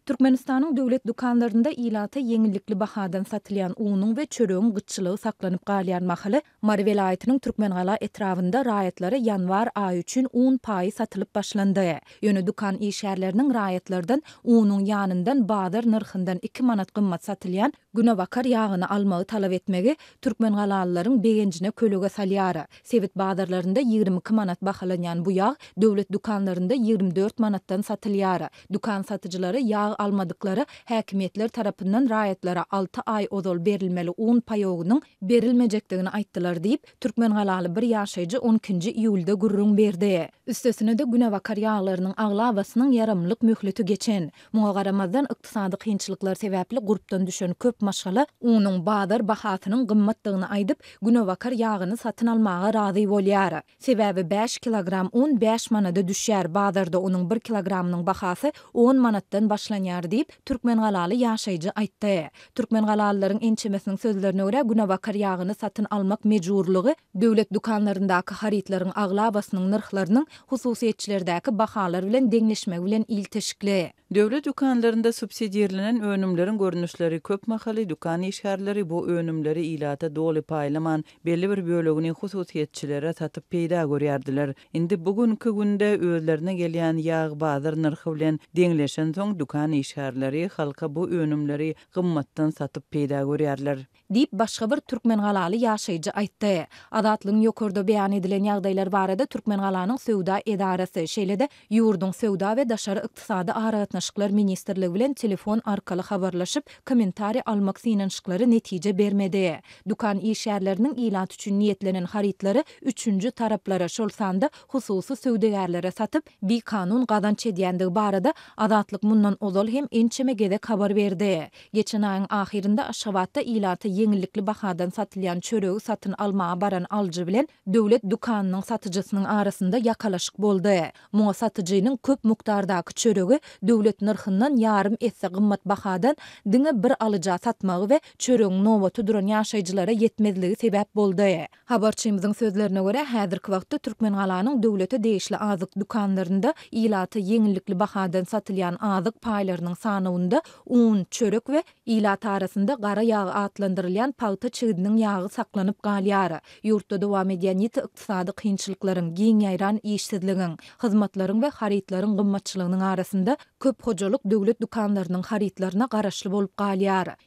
Türkmenistanyň döwlet dukanlarynda ilata yeňillikli bahadan satylýan unyň we çöregiň gyçylygy saklanyp galýan mahaly Mary welaýatynyň Türkmengala etrafynda raýatlary ýanwar aýy üçin 10% satylyp başlandy. Ýöne dukan işgärleriniň raýatlardan unyň ýanyndan bazar narhyndan 2 manat gymmat satylýan günewakar ýagyny almagy talap etmegi Türkmengalalylaryň begenjine kölege salýar. Sewit bazarlarynda 22 manat bahalanýan bu ýag döwlet dukanlarynda 24 manatdan satylýar. Dukan satyjylary ýag almadıkları häkimetler tarapyndan raýatlara 6 ay ozal berilmeli un paýogynyň berilmejekdigini aýtdylar diýip Türkmengalaly bir ýaşaýjy 12-nji iýulda gurrun berdi. Üstesine de günewakar ýaglarynyň aglawasynyň yaramlyk möhleti geçen. Muňa garamazdan ykdysady kynçylyklar sebäpli gurupdan düşen köp maşgala unyň bazar bahasynyň gymmatdygyny aýdyp günewakar ýagyny satyn almaga razy bolýar. Sebäbi 5 kilogram un 5 manada düşýär. Bazarda onuň 1 kilogramynyň bahasy 10 manatdan başlanýar diýip Türkmengalaly ýaşaýjy aýtdy. Türkmengalalylaryň ençemesiniň sözlerine görä günewakar ýagyny satyn almak mejburlygy döwlet dukanlaryndaky haritlaryň aglawasynyň narhlarynyň hususiýetçilerdäki bahalar bilen deňleşmek bilen ilteşikli. Döwlet dukanlarynda subsidiýerlenen önümleriň görnüşleri köp mahaly dukan işgärleri bu önümleri ilata doly paýlaman belli bir bölegini hususiýetçilere satyp peýda görýärdiler. Indi bugünkü günde özlerine gelýän ýag bazar narhy bilen deňleşen soň dukan işgärleri halka bu önümleri gymmatdan satyp peýda görýärler diýip başga bir Türkmengalaly ýaşaýjy aýtdy. Adatlygyň ýokurda beýan edilen ýagdaýlar barada Türkmengalanyň Sowda edarasy şeýle-de ýurdun sowda we daşary ykdysady aragatnaşyklar ministrligi bilen telefon arkaly habarlaşyp kommentari almak synanyşyklary netije bermedi. Dukan işgärleriniň ilat üçin niýetlenen haritlary üçüncü taraplara şol sanda hususy sowdagärlere satyp bir kanun gazanç edýändigi barada adatlyk mundan ozal hem ençeme gedek habar berdi. Geçen aýyň ahirinde Aşgabatda ilata yeňillikli bahadan satylýan çöregi satyn almaga baran aljy bilen döwlet dukanynyň satyjysynyň arasynda ýakalaşyk boldy. Muňa satyjynyň köp mukdardaky çöregi döwlet narhyndan ýarym etse gymmat bahadan diňe bir alyja satmagy we çöregiň nowaty duran ýaşaýjylara ýetmezligi sebäp boldy. Habarçymyzyň sözlerine görä häzirki wagtda Türkmengalanyň döwlete degişli azyk dukanlarynda ilata yeňillikli bahadan satylýan azyk paýlarynyň sanawynda un, çörek we ilat arasynda gara ýagy atlandyrylýan paýta çygynyň ýagy saklanyp galýar. Ýurtda dowam edýän ýiti ykdysady kynçylyklaryň, giň ýaýran işsizligiň, hyzmatlaryň we haritlaryň gymmatçylygynyň arasynda köp hojalyk döwlet dukanlarynyň haritlaryna garaşly bolup galýar.